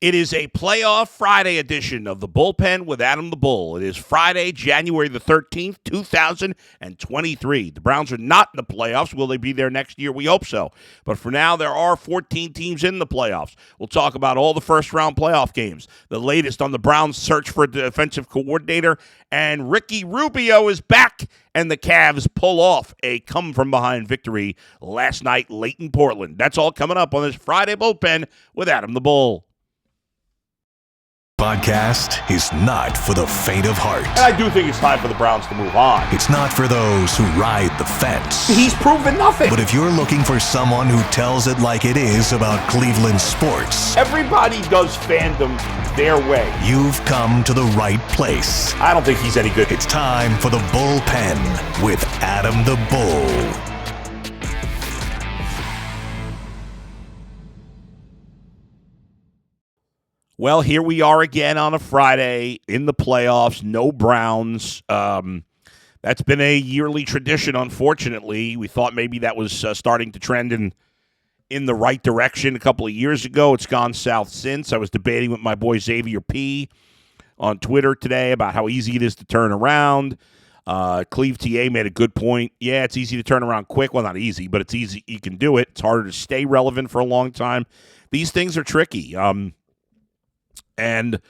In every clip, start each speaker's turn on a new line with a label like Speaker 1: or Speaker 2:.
Speaker 1: It is a playoff Friday edition of the Bullpen with Adam the Bull. It is Friday, January the 13th, 2023. The Browns are not in the playoffs. Will they be there next year? We hope so. But for now, there are 14 teams in the playoffs. We'll talk about all the first-round playoff games, the latest on the Browns' search for a defensive coordinator, and Ricky Rubio is back, and the Cavs pull off a come-from-behind victory last night late in Portland. That's all coming up on this Friday Bullpen with Adam the Bull.
Speaker 2: Podcast is not for the faint of heart.
Speaker 1: And I do think it's time for the Browns to move on.
Speaker 2: It's not for those who ride the fence.
Speaker 1: He's proven nothing.
Speaker 2: But if you're looking for someone who tells it like it is about Cleveland sports,
Speaker 1: everybody does fandom their way.
Speaker 2: You've come to the right place.
Speaker 1: I don't think he's any good.
Speaker 2: It's time for the Bullpen with Adam the Bull.
Speaker 1: Well, here we are again on a Friday in the playoffs. No Browns. That's been a yearly tradition, unfortunately. We thought maybe that was starting to trend in the right direction a couple of years ago. It's gone south since. I was debating with my boy Xavier P. on Twitter today about how easy it is to turn around. Cleve TA made a good point. Yeah, it's easy to turn around quick. Well, not easy, but it's easy. You can do it. It's harder to stay relevant for a long time. These things are tricky. And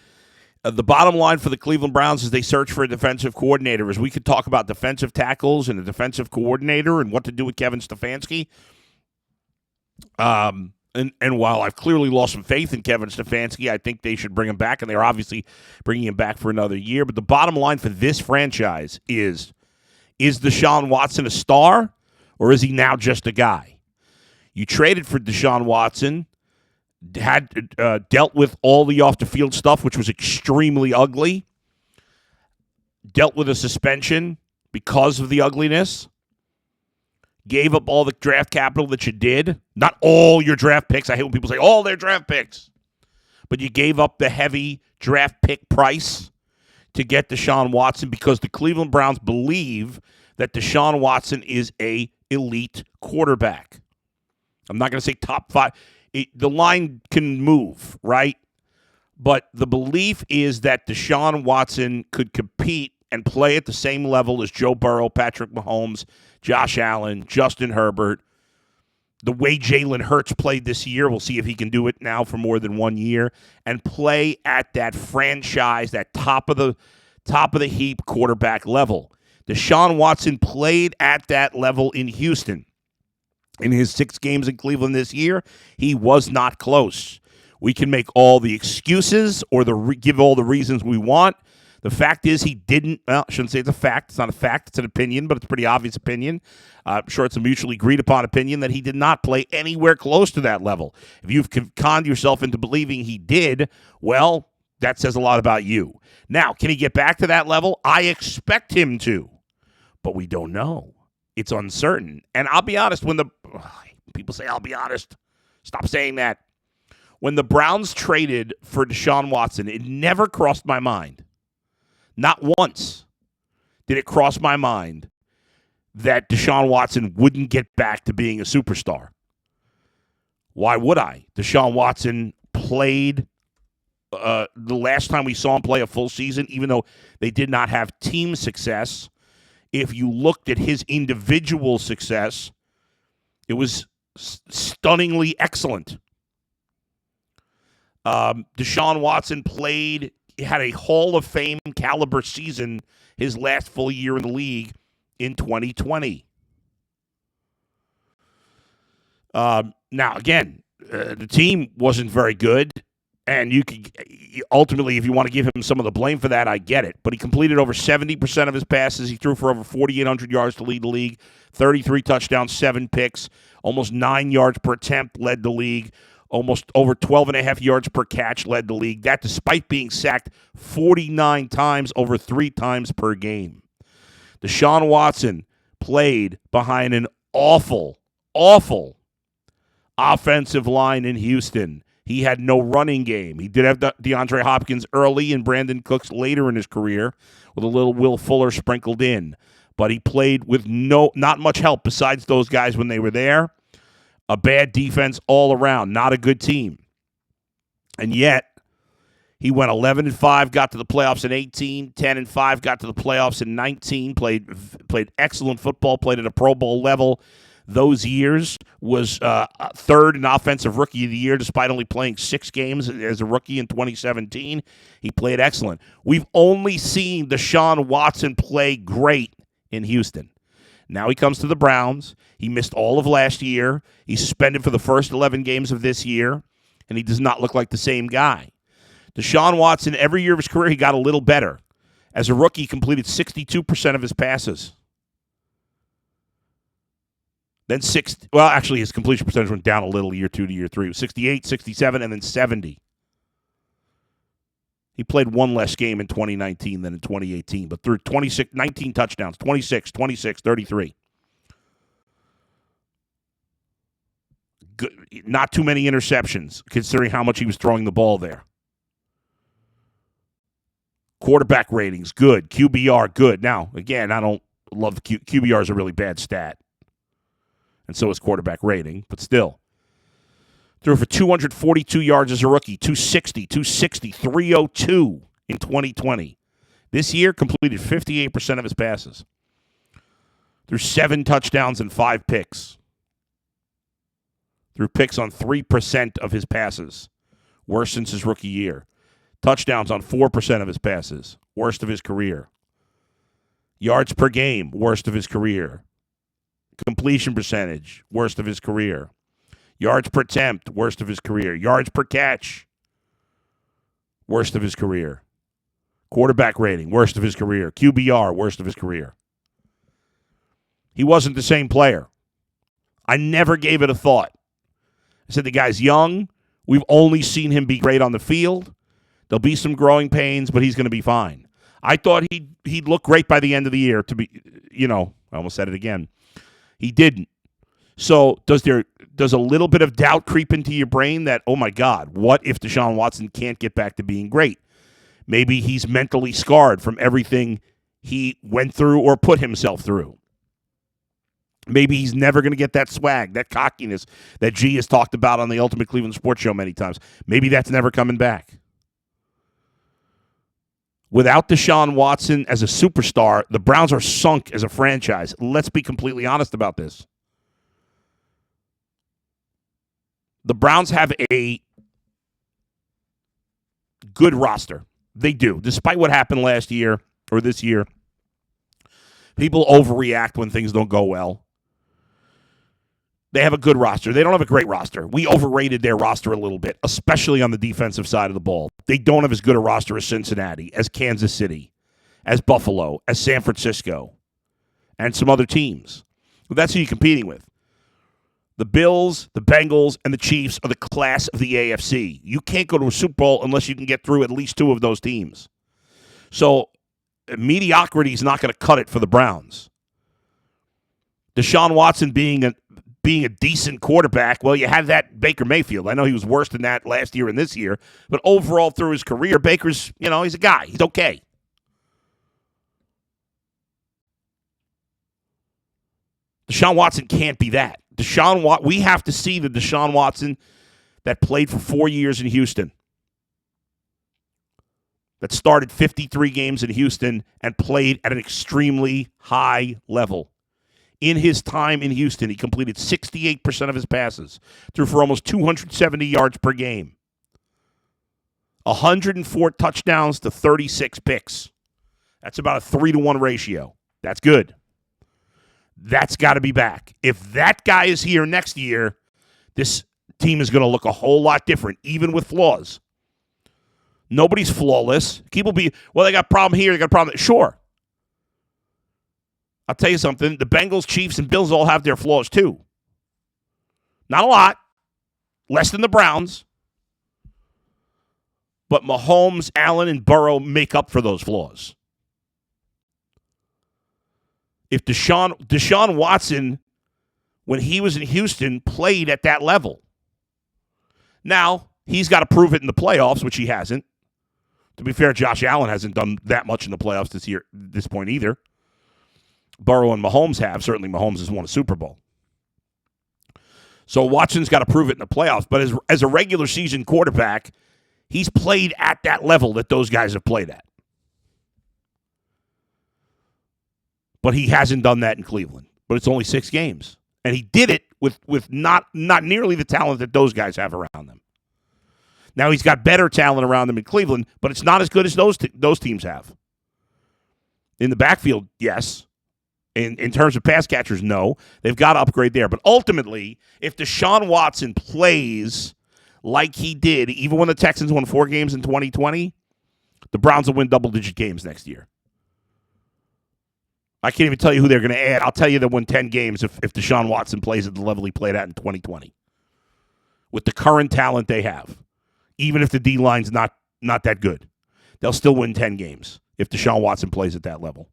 Speaker 1: the bottom line for the Cleveland Browns is they search for a defensive coordinator. As we could talk about defensive tackles and a defensive coordinator and what to do with Kevin Stefanski. And while I've clearly lost some faith in Kevin Stefanski, I think they should bring him back, and they're obviously bringing him back for another year. But the bottom line for this franchise is Deshaun Watson a star, or is he now just a guy? You traded for Deshaun Watson, had dealt with all the off-the-field stuff, which was extremely ugly, dealt with a suspension because of the ugliness, gave up all the draft capital that you did. Not all your draft picks. I hate when people say, all their draft picks. But you gave up the heavy draft pick price to get Deshaun Watson because the Cleveland Browns believe that Deshaun Watson is a elite quarterback. I'm not going to say top five. The line can move, right? But the belief is that Deshaun Watson could compete and play at the same level as Joe Burrow, Patrick Mahomes, Josh Allen, Justin Herbert. The way Jalen Hurts played this year, we'll see if he can do it now for more than 1 year, and play at that franchise, that top of the heap quarterback level. Deshaun Watson played at that level in Houston. In his 6 games in Cleveland this year, he was not close. We can make all the excuses or give all the reasons we want. The fact is he didn't, well, I shouldn't say it's a fact. It's not a fact. It's an opinion, but it's a pretty obvious opinion. I'm sure it's a mutually agreed upon opinion that he did not play anywhere close to that level. If you've conned yourself into believing he did, well, that says a lot about you. Now, can he get back to that level? I expect him to, but we don't know. It's uncertain. And I'll be honest, when people say, I'll be honest, stop saying that. When the Browns traded for Deshaun Watson, it never crossed my mind. Not once did it cross my mind that Deshaun Watson wouldn't get back to being a superstar. Why would I? Deshaun Watson played the last time we saw him play a full season, even though they did not have team success. If you looked at his individual success, it was stunningly excellent. Deshaun Watson had a Hall of Fame caliber season his last full year in the league in 2020. Now, again, the team wasn't very good. And you could ultimately, if you want to give him some of the blame for that, I get it. But he completed over 70% of his passes. He threw for over 4,800 yards to lead the league, 33 touchdowns, 7 picks, almost 9 yards per attempt, led the league, almost over 12.5 yards per catch, led the league. That despite being sacked 49 times, over 3 times per game. Deshaun Watson played behind an awful offensive line in Houston. He had no running game. He did have DeAndre Hopkins early and Brandon Cooks later in his career with a little Will Fuller sprinkled in. But he played with not much help besides those guys when they were there. A bad defense all around. Not a good team. And yet, He went 11-5, got to the playoffs in 18, 10-5, got to the playoffs in 19, played excellent football, played at a Pro Bowl level those years, was third in Offensive Rookie of the Year despite only playing 6 games as a rookie in 2017. He played excellent. We've only seen Deshaun Watson play great in Houston. Now he comes to the Browns. He missed all of last year. He's suspended for the first 11 games of this year, and he does not look like the same guy. Deshaun Watson, every year of his career, he got a little better. As a rookie, he completed 62% of his passes. Then actually, his completion percentage went down a little year 2 to year 3. It was 68, 67, and then 70. He played one less game in 2019 than in 2018, but threw 19 touchdowns, 26, 33. Good, not too many interceptions, considering how much he was throwing the ball there. Quarterback ratings, good. QBR, good. Now, again, I don't love QBR is a really bad stat. And so is quarterback rating, but still. Threw for 242 yards as a rookie, 260, 302 in 2020. This year, completed 58% of his passes. Threw 7 touchdowns and 5 picks. Threw picks on 3% of his passes. Worst since his rookie year. Touchdowns on 4% of his passes. Worst of his career. Yards per game, worst of his career. Completion percentage, worst of his career. Yards per attempt, worst of his career. Yards per catch, worst of his career. Quarterback rating, worst of his career. QBR, worst of his career. He wasn't the same player. I never gave it a thought. I said the guy's young. We've only seen him be great on the field. There'll be some growing pains, but he's going to be fine. I thought he'd look great by the end of the year to be, I almost said it again. He didn't. So does a little bit of doubt creep into your brain that, oh my God, what if Deshaun Watson can't get back to being great? Maybe he's mentally scarred from everything he went through or put himself through. Maybe he's never going to get that swag, that cockiness that G has talked about on the Ultimate Cleveland Sports Show many times. Maybe that's never coming back. Without Deshaun Watson as a superstar, the Browns are sunk as a franchise. Let's be completely honest about this. The Browns have a good roster. They do. Despite what happened last year or this year, people overreact when things don't go well. They have a good roster. They don't have a great roster. We overrated their roster a little bit, especially on the defensive side of the ball. They don't have as good a roster as Cincinnati, as Kansas City, as Buffalo, as San Francisco, and some other teams. But that's who you're competing with. The Bills, the Bengals, and the Chiefs are the class of the AFC. You can't go to a Super Bowl unless you can get through at least 2 of those teams. So mediocrity is not going to cut it for the Browns. Deshaun Watson being a decent quarterback, well, you had that Baker Mayfield. I know he was worse than that last year and this year, but overall through his career, Baker's, he's a guy. He's okay. Deshaun Watson can't be that. We have to see the Deshaun Watson that played for 4 years in Houston, that started 53 games in Houston and played at an extremely high level. In his time in Houston, he completed 68% of his passes, threw for almost 270 yards per game, 104 touchdowns to 36 picks. That's about a 3-to-1 ratio. That's good. That's got to be back. If that guy is here next year, this team is going to look a whole lot different, even with flaws. Nobody's flawless. People they got a problem here, they got a problem there. Sure. I'll tell you something. The Bengals, Chiefs, and Bills all have their flaws too. Not a lot. Less than the Browns. But Mahomes, Allen, and Burrow make up for those flaws. If Deshaun Watson, when he was in Houston, played at that level. Now, he's got to prove it in the playoffs, which he hasn't. To be fair, Josh Allen hasn't done that much in the playoffs this point either. Burrow and Mahomes have. Certainly Mahomes has won a Super Bowl. So Watson's got to prove it in the playoffs. But as a regular season quarterback, He's played at that level that those guys have played at. But he hasn't done that in Cleveland. But it's only 6 games. And he did it with not nearly the talent that those guys have around them. Now he's got better talent around them in Cleveland, but it's not as good as those teams have. In the backfield, yes. In terms of pass catchers, no. They've got to upgrade there. But ultimately, if Deshaun Watson plays like he did, even when the Texans won 4 games in 2020, the Browns will win double-digit games next year. I can't even tell you who they're going to add. I'll tell you they'll win 10 games if Deshaun Watson plays at the level he played at in 2020. With the current talent they have. Even if the D-line's not that good. They'll still win 10 games if Deshaun Watson plays at that level.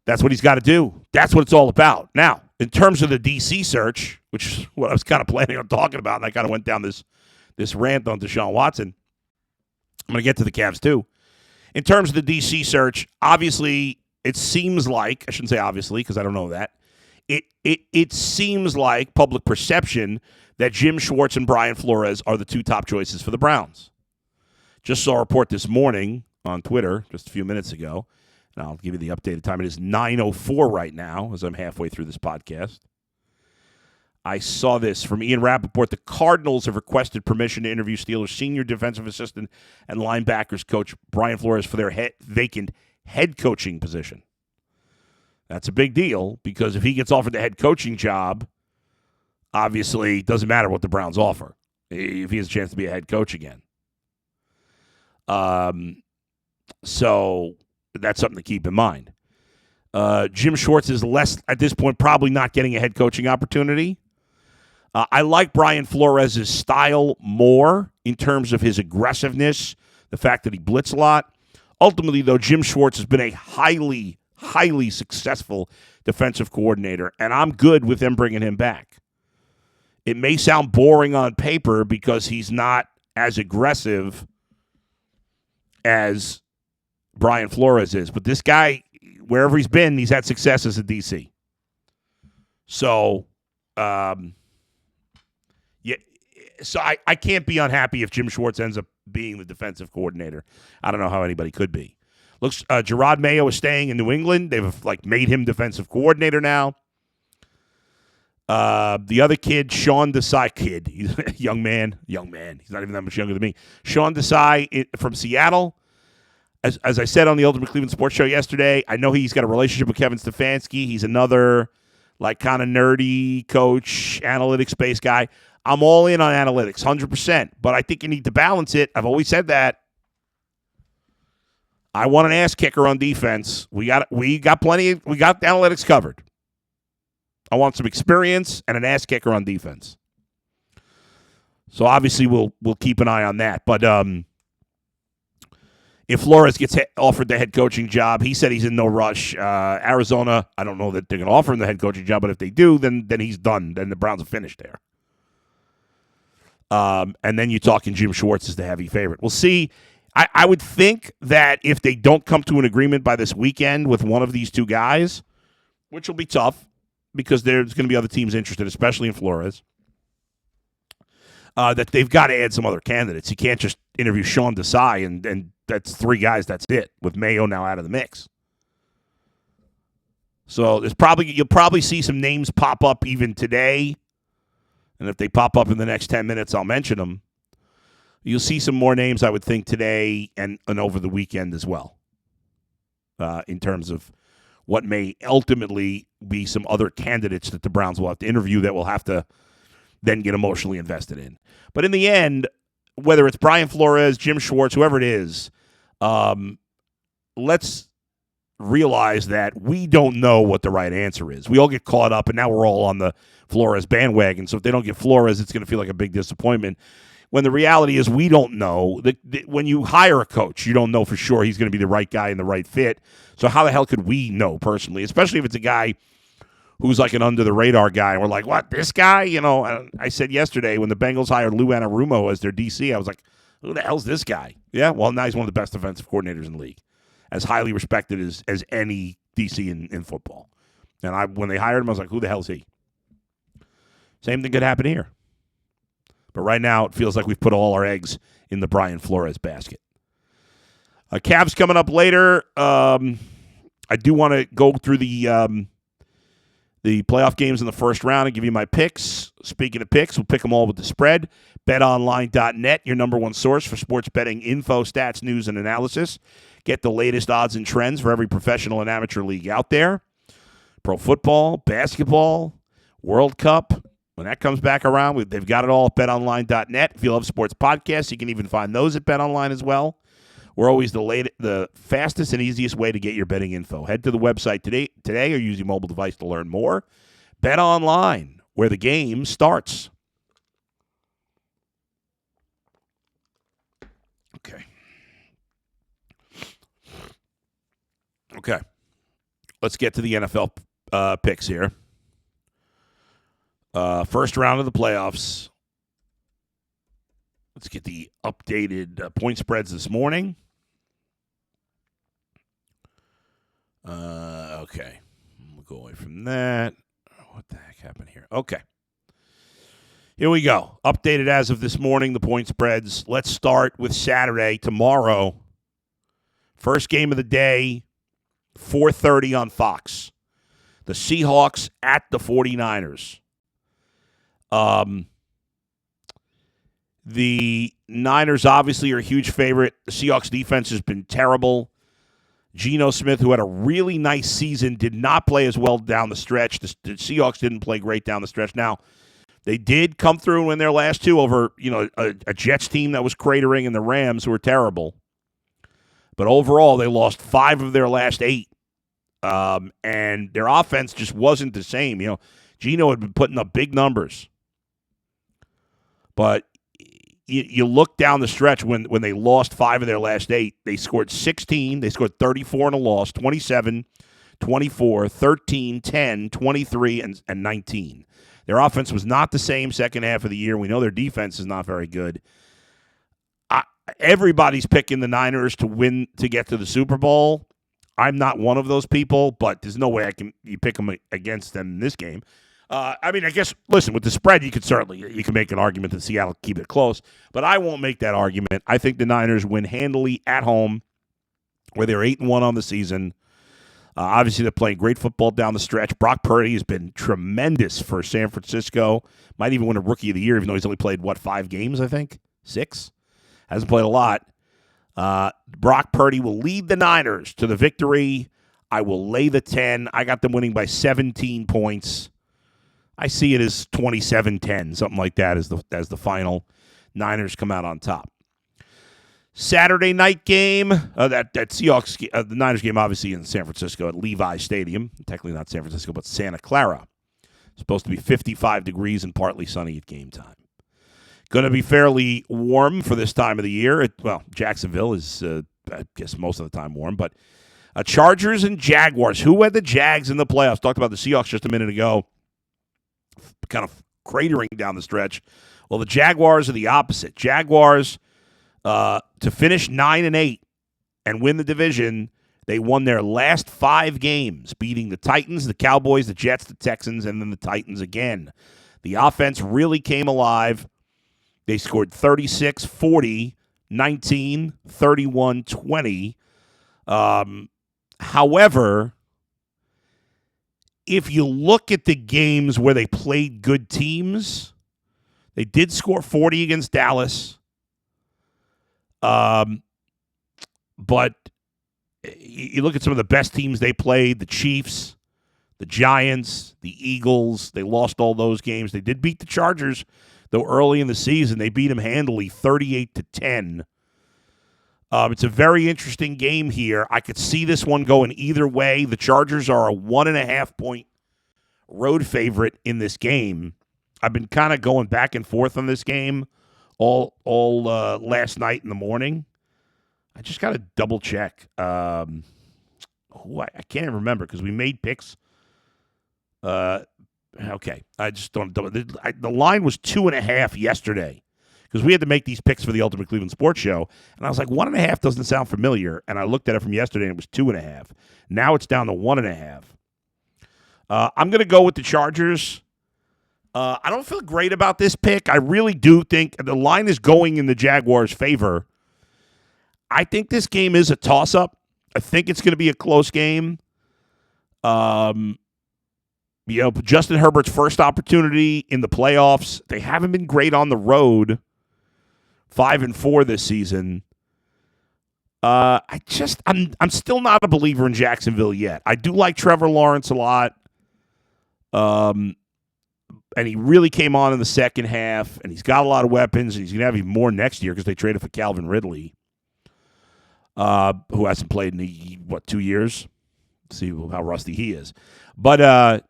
Speaker 1: That's what he's got to do. That's what it's all about. Now, in terms of the DC search, which is what I was kind of planning on talking about, and I kind of went down this rant on Deshaun Watson. I'm going to get to the Cavs too. In terms of the DC search, obviously, it seems like, I shouldn't say obviously because I don't know that, it seems like public perception that Jim Schwartz and Brian Flores are the 2 top choices for the Browns. Just saw a report this morning on Twitter, just a few minutes ago, and I'll give you the updated time. It is 9:04 right now, as I'm halfway through this podcast. I saw this from Ian Rappaport. The Cardinals have requested permission to interview Steelers senior defensive assistant and linebackers coach Brian Flores for their vacant head coaching position. That's a big deal because if he gets offered the head coaching job, obviously, it doesn't matter what the Browns offer if he has a chance to be a head coach again. So that's something to keep in mind. Jim Schwartz is less, at this point, probably not getting a head coaching opportunity. I like Brian Flores' style more in terms of his aggressiveness, the fact that he blitz a lot. Ultimately, though, Jim Schwartz has been a highly, highly successful defensive coordinator, and I'm good with them bringing him back. It may sound boring on paper because he's not as aggressive as Brian Flores is, but this guy, wherever he's been, he's had success as a DC. So, so I can't be unhappy if Jim Schwartz ends up being the defensive coordinator. I don't know how anybody could be. Looks, Gerard Mayo is staying in New England. They've made him defensive coordinator now. The other kid, Sean Desai, he's a young man. He's not even that much younger than me. Sean Desai from Seattle. As I said on the Ultimate Cleveland Sports Show yesterday, I know he's got a relationship with Kevin Stefanski. He's another kind of nerdy coach, analytics-based guy. I'm all in on analytics, 100%. But I think you need to balance it. I've always said that. I want an ass kicker on defense. We got plenty. We got the analytics covered. I want some experience and an ass kicker on defense. So obviously we'll keep an eye on that. But if Flores gets offered the head coaching job, he said he's in no rush. Arizona, I don't know that they're going to offer him the head coaching job, but if they do, then he's done. Then the Browns are finished there. And then you're talking Jim Schwartz is the heavy favorite. We'll see. I would think that if they don't come to an agreement by this weekend with one of these 2 guys, which will be tough because there's going to be other teams interested, especially in Flores, that they've got to add some other candidates. You can't just interview Sean Desai and that's 3 guys. That's it, with Mayo now out of the mix. So you'll probably see some names pop up even today. And if they pop up in the next 10 minutes, I'll mention them. You'll see some more names, I would think, today and over the weekend as well, in terms of what may ultimately be some other candidates that the Browns will have to interview that will have to then get emotionally invested in. But in the end, whether it's Brian Flores, Jim Schwartz, whoever it is, let's realize that we don't know what the right answer is. We all get caught up, and now we're all on the Flores bandwagon. So if they don't get Flores, it's going to feel like a big disappointment. When the reality is we don't know. When you hire a coach, you don't know for sure he's going to be the right guy and the right fit. So how the hell could we know personally, especially if it's a guy who's like an under-the-radar guy, and we're like, what, this guy? You know, I said yesterday when the Bengals hired Lou Anarumo as their DC, I was like, who the hell's this guy? Yeah, well, now he's one of the best defensive coordinators in the league, as highly respected as any DC in football. And when they hired him, I was like, who the hell's he? Same thing could happen here. But right now, it feels like we've put all our eggs in the Brian Flores basket. Cavs coming up later. I do want to go through the playoff games in the first round and give you my picks. Speaking of picks, we'll pick them all with the spread. BetOnline.net, your number one source for sports betting info, stats, news, and analysis. Get the latest odds and trends for every professional and amateur league out there. Pro football, basketball, World Cup. When that comes back around, they've got it all at BetOnline.net. If you love sports podcasts, you can even find those at BetOnline as well. We're always the fastest and easiest way to get your betting info. Head to the website today or use your mobile device to learn more. BetOnline, where the game starts. Okay. Let's get to the NFL picks here. First round of the playoffs. Let's get the updated point spreads this morning. Okay. We'll go away from that. What the heck happened here? Okay. Here we go. Updated as of this morning, the point spreads. Let's start with Saturday, tomorrow. First game of the day, 4:30 on Fox. The Seahawks at the 49ers. The Niners obviously are a huge favorite. The Seahawks defense has been terrible. Geno Smith, who had a really nice season, did not play as well down the stretch. The Seahawks didn't play great down the stretch. Now, they did come through and win their last two over, a Jets team that was cratering and the Rams, who were terrible. But overall, they lost 5 of their last 8. And their offense just wasn't the same. Geno had been putting up big numbers. But you look down the stretch when they lost 5 of their last 8, they scored 16. They scored 34 in a loss, 27, 24, 13, 10, 23, and 19. Their offense was not the same second half of the year. We know their defense is not very good. Everybody's picking the Niners to win to get to the Super Bowl. I'm not one of those people, but there's no way you pick them against them in this game. I guess, listen, with the spread, you can make an argument that Seattle keep it close, but I won't make that argument. I think the Niners win handily at home, where they're 8-1 on the season. Obviously, they're playing great football down the stretch. Brock Purdy has been tremendous for San Francisco. Might even win a Rookie of the Year, even though he's only played, 5 games, I think? 6? Hasn't played a lot. Brock Purdy will lead the Niners to the victory. I will lay the 10. I got them winning by 17 points. I see it as 27-10, something like that as the final. Niners come out on top. Saturday night game, that Seahawks, the Niners game, obviously in San Francisco at Levi Stadium. Technically not San Francisco, but Santa Clara. It's supposed to be 55 degrees and partly sunny at game time. Going to be fairly warm for this time of the year. Jacksonville is, I guess, most of the time warm. But Chargers and Jaguars. Who had the Jags in the playoffs? Talked about the Seahawks just a minute ago. Kind of cratering down the stretch. Well, the Jaguars are the opposite. Jaguars, to finish 9-8 and win the division, they won their last 5 games, beating the Titans, the Cowboys, the Jets, the Texans, and then the Titans again. The offense really came alive. They scored 36, 40, 19, 31, 20. However, if you look at the games where they played good teams, they did score 40 against Dallas. But you look at some of the best teams they played, the Chiefs, the Giants, the Eagles. They lost all those games. They did beat the Chargers, though early in the season. They beat them handily, 38-10. It's a very interesting game here. I could see this one going either way. The Chargers are a 1.5-point road favorite in this game. I've been kind of going back and forth on this game all last night in the morning. I just got to double check. I can't even remember because we made picks. Okay, I just don't. The line was 2.5 yesterday. Because we had to make these picks for the Ultimate Cleveland Sports Show. And I was like, 1.5 doesn't sound familiar. And I looked at it from yesterday, and it was 2.5. Now it's down to 1.5. I'm going to go with the Chargers. I don't feel great about this pick. I really do think the line is going in the Jaguars' favor. I think this game is a toss-up. I think it's going to be a close game. Justin Herbert's first opportunity in the playoffs. They haven't been great on the road. 5-4 this season. I'm still not a believer in Jacksonville yet. I do like Trevor Lawrence a lot. And he really came on in the second half, and he's got a lot of weapons, and he's going to have even more next year because they traded for Calvin Ridley, who hasn't played in 2 years? See how rusty he is. But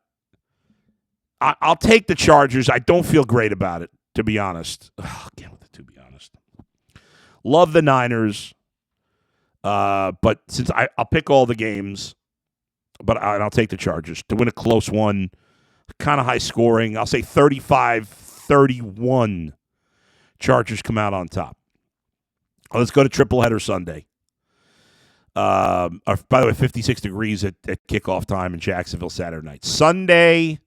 Speaker 1: I'll take the Chargers. I don't feel great about it, to be honest. To be honest. Love the Niners, but since I'll pick all the games, but I'll take the Chargers to win a close one. Kind of high scoring. I'll say 35-31. Chargers come out on top. Let's go to triple header Sunday. By the way, 56 degrees at kickoff time in Jacksonville Saturday night. Sunday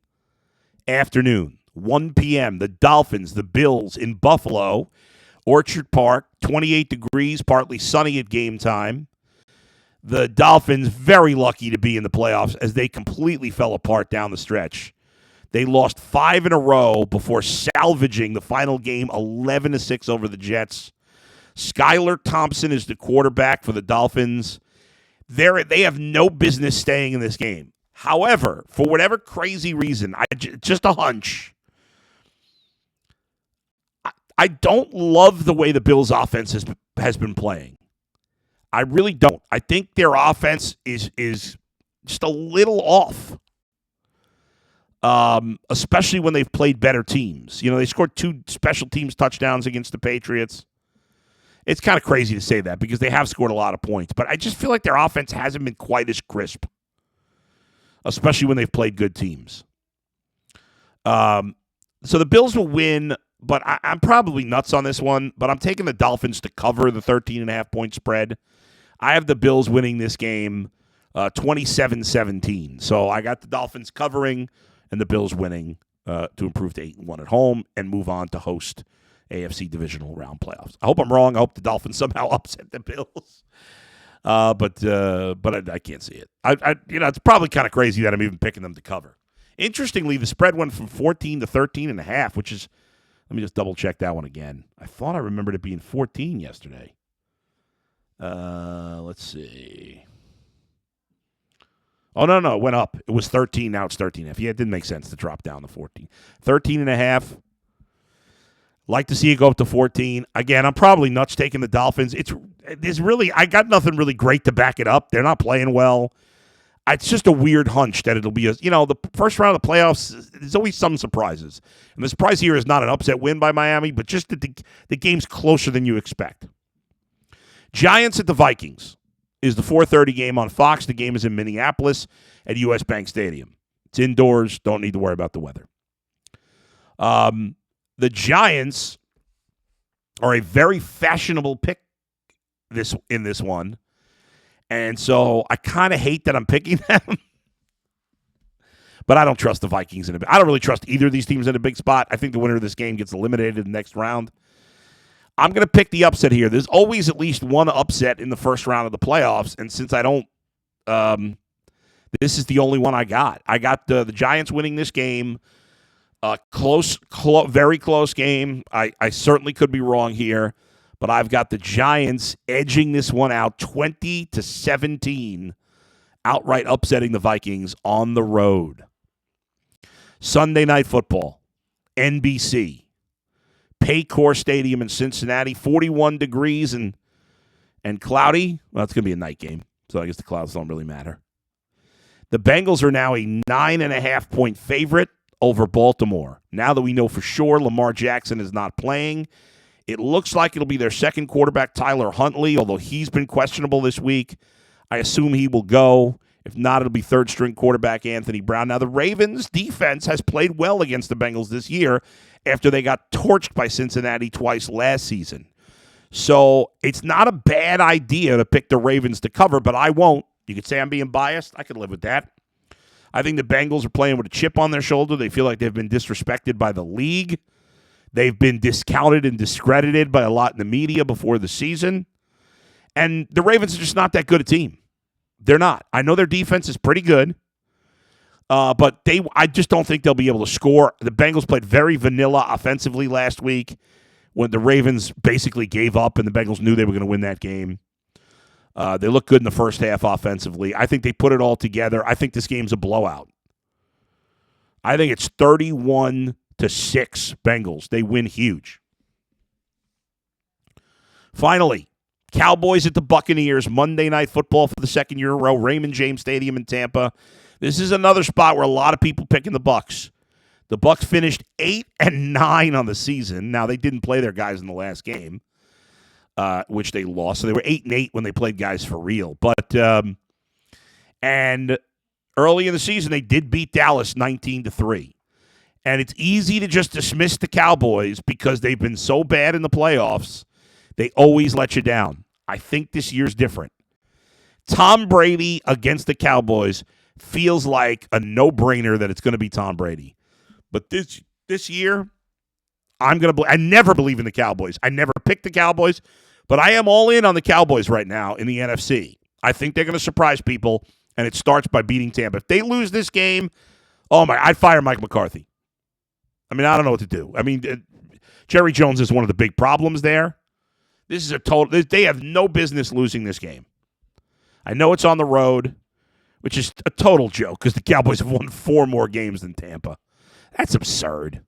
Speaker 1: afternoon, 1 p.m., the Dolphins, the Bills in Buffalo, Orchard Park, 28 degrees, partly sunny at game time. The Dolphins very lucky to be in the playoffs as they completely fell apart down the stretch. They lost 5 in a row before salvaging the final game 11-6 over the Jets. Skylar Thompson is the quarterback for the Dolphins. They have no business staying in this game. However, for whatever crazy reason, just a hunch, I don't love the way the Bills' offense has been playing. I really don't. I think their offense is just a little off. Especially when they've played better teams. They scored 2 special teams touchdowns against the Patriots. It's kind of crazy to say that because they have scored a lot of points, but I just feel like their offense hasn't been quite as crisp, especially when they've played good teams. So the Bills will win, but I'm probably nuts on this one, but I'm taking the Dolphins to cover the 13.5-point spread. I have the Bills winning this game 27-17. So I got the Dolphins covering and the Bills winning to improve to 8-1 at home and move on to host AFC divisional round playoffs. I hope I'm wrong. I hope the Dolphins somehow upset the Bills. But I can't see it. It's probably kind of crazy that I'm even picking them to cover. Interestingly, the spread went from 14 to 13.5, which is, let me just double check that one again. I thought I remembered it being 14 yesterday. Let's see. Oh, no, it went up. It was 13, now it's 13.5. Yeah, it didn't make sense to drop down to 14. 13.5. Like to see it go up to 14. Again, I'm probably nuts taking the Dolphins. I got nothing really great to back it up. They're not playing well. It's just a weird hunch that it'll be the first round of the playoffs, there's always some surprises. And the surprise here is not an upset win by Miami, but just that the game's closer than you expect. Giants at the Vikings is the 4:30 game on Fox. The game is in Minneapolis at U.S. Bank Stadium. It's indoors. Don't need to worry about the weather. The Giants are a very fashionable pick in this one. And so I kind of hate that I'm picking them. But I don't trust the Vikings I don't really trust either of these teams in a big spot. I think the winner of this game gets eliminated in the next round. I'm going to pick the upset here. There's always at least one upset in the first round of the playoffs. And since I don't, this is the only one I got. I got the Giants winning this game. Very close game. I certainly could be wrong here, but I've got the Giants edging this one out 20-17, outright upsetting the Vikings on the road. Sunday Night Football, NBC, Paycor Stadium in Cincinnati, 41 degrees and cloudy. Well, it's going to be a night game, so I guess the clouds don't really matter. The Bengals are now a 9.5-point favorite over Baltimore. Now that we know for sure Lamar Jackson is not playing, it looks like it'll be their second quarterback, Tyler Huntley, although he's been questionable this week. I assume he will go. If not, it'll be third-string quarterback Anthony Brown. Now, the Ravens' defense has played well against the Bengals this year after they got torched by Cincinnati twice last season. So it's not a bad idea to pick the Ravens to cover, but I won't. You could say I'm being biased. I could live with that. I think the Bengals are playing with a chip on their shoulder. They feel like they've been disrespected by the league. They've been discounted and discredited by a lot in the media before the season. And the Ravens are just not that good a team. They're not. I know their defense is pretty good, but I just don't think they'll be able to score. The Bengals played very vanilla offensively last week when the Ravens basically gave up and the Bengals knew they were going to win that game. They look good in the first half offensively. I think they put it all together. I think this game's a blowout. I think it's 31-6 Bengals. They win huge. Finally, Cowboys at the Buccaneers, Monday Night Football for the second year in a row, Raymond James Stadium in Tampa. This is another spot where a lot of people picking the Bucs. The Bucs finished 8-9 on the season. Now, they didn't play their guys in the last game, which they lost. So they were 8-8 when they played guys for real. But and early in the season, they did beat Dallas 19-3. And it's easy to just dismiss the Cowboys because they've been so bad in the playoffs. They always let you down. I think this year's different. Tom Brady against the Cowboys feels like a no-brainer that it's going to be Tom Brady. But this year, I never believe in the Cowboys. I never picked the Cowboys, but I am all in on the Cowboys right now in the NFC. I think they're going to surprise people, and it starts by beating Tampa. If they lose this game, I'd fire Mike McCarthy. I mean, I don't know what to do. I mean, Jerry Jones is one of the big problems there. This is they have no business losing this game. I know it's on the road, which is a total joke because the Cowboys have won 4 more games than Tampa. That's absurd.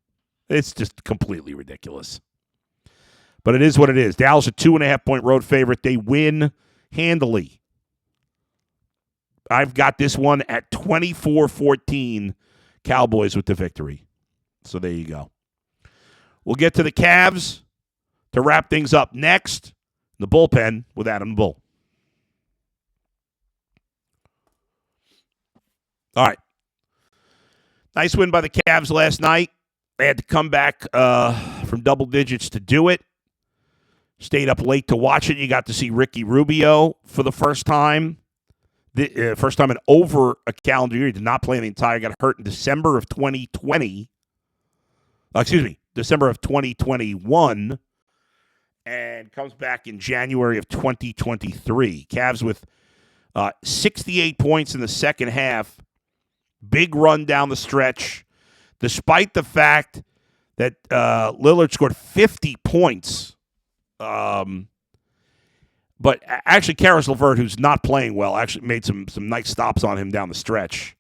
Speaker 1: It's just completely ridiculous. But it is what it is. Dallas a 2.5-point road favorite. They win handily. I've got this one at 24-14 Cowboys with the victory. So there you go. We'll get to the Cavs to wrap things up next. The bullpen with Adam Bull. All right. Nice win by the Cavs last night. They had to come back from double digits to do it. Stayed up late to watch it. You got to see Ricky Rubio for the first time. First time in over a calendar year. He did not play the entire. Got hurt in December of 2020. December of 2021. And comes back in January of 2023. Cavs with 68 points in the second half. Big run down the stretch. Despite the fact that Lillard scored 50 points. But actually, Karis LeVert, who's not playing well, actually made some nice stops on him down the stretch.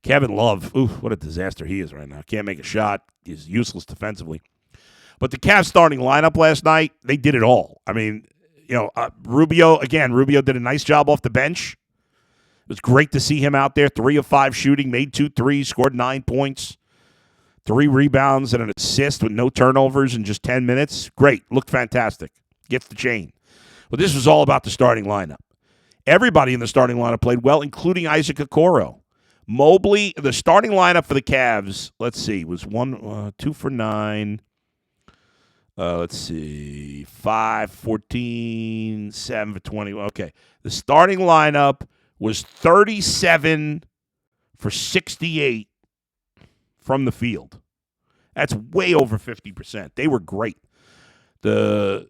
Speaker 1: Kevin Love, what a disaster he is right now. Can't make a shot. He's useless defensively. But the Cavs starting lineup last night, they did it all. I mean, Rubio did a nice job off the bench. It was great to see him out there, 3 of 5 shooting, made 2 threes, scored 9 points, 3 rebounds and an assist with no turnovers in just 10 minutes. Great, looked fantastic. Gets the chain. But this was all about the starting lineup. Everybody in the starting lineup played well, including Isaac Okoro. Mobley, the starting lineup for the Cavs, let's see, was 2 for 9. 5, 14, 7 for 20. Okay. The starting lineup was 37 for 68 from the field. That's way over 50%. They were great. The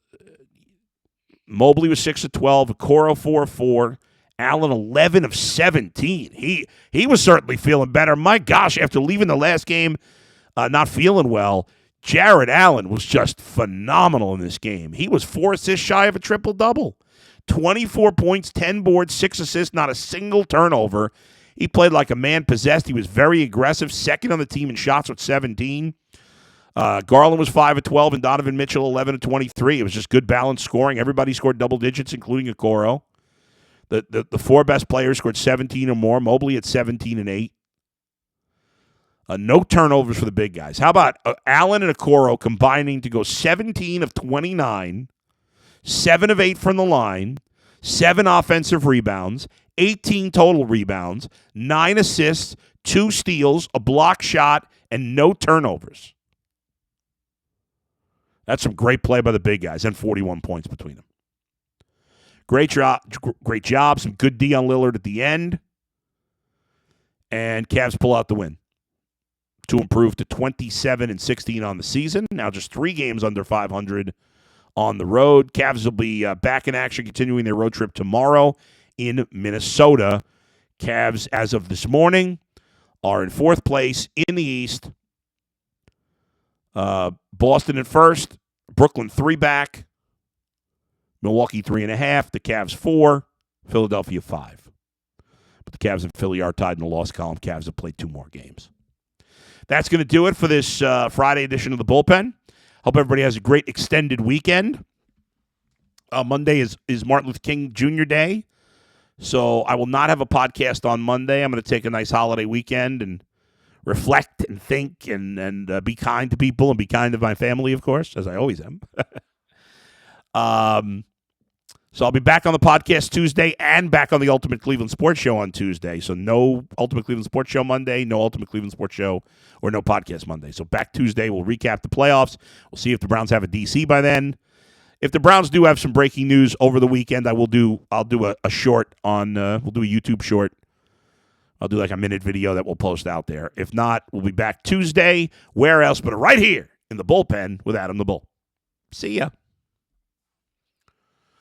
Speaker 1: Mobley was 6 of 12, Okoro 4 of 4, Allen 11 of 17. He was certainly feeling better. My gosh, after leaving the last game not feeling well, Jared Allen was just phenomenal in this game. He was 4 assists shy of a triple-double. 24 points, 10 boards, 6 assists, not a single turnover. He played like a man possessed. He was very aggressive, second on the team in shots with 17. Garland was 5 of 12, and Donovan Mitchell 11 of 23. It was just good balanced scoring. Everybody scored double digits, including Okoro. The 4 best players scored 17 or more. Mobley at 17 and 8. No turnovers for the big guys. How about Allen and Okoro combining to go 17 of 29, 7 of 8 from the line, 7 offensive rebounds, 18 total rebounds, 9 assists, 2 steals, a block shot, and no turnovers. That's some great play by the big guys, and 41 points between them. Great job. Some good D on Lillard at the end. And Cavs pull out the win to improve to 27-16 on the season. Now just 3 games under 500 on the road. Cavs will be back in action, continuing their road trip tomorrow in Minnesota. Cavs, as of this morning, are in 4th place in the East. Boston in 1st. Brooklyn 3 back. Milwaukee 3.5. The Cavs 4. Philadelphia 5. But the Cavs and Philly are tied in the loss column. Cavs have played 2 more games. That's going to do it for this Friday edition of the Bullpen. Hope everybody has a great extended weekend. Monday is Martin Luther King Jr. Day, so I will not have a podcast on Monday. I'm going to take a nice holiday weekend and reflect and think and be kind to people and be kind to my family, of course, as I always am. So I'll be back on the podcast Tuesday and back on the Ultimate Cleveland Sports Show on Tuesday. So no Ultimate Cleveland Sports Show Monday, no Ultimate Cleveland Sports Show, or no podcast Monday. So back Tuesday, we'll recap the playoffs. We'll see if the Browns have a DC by then. If the Browns do have some breaking news over the weekend, I'll do a short on, we'll do a YouTube short. I'll do like a minute video that we'll post out there. If not, we'll be back Tuesday. Where else but right here in the Bullpen with Adam the Bull. See ya.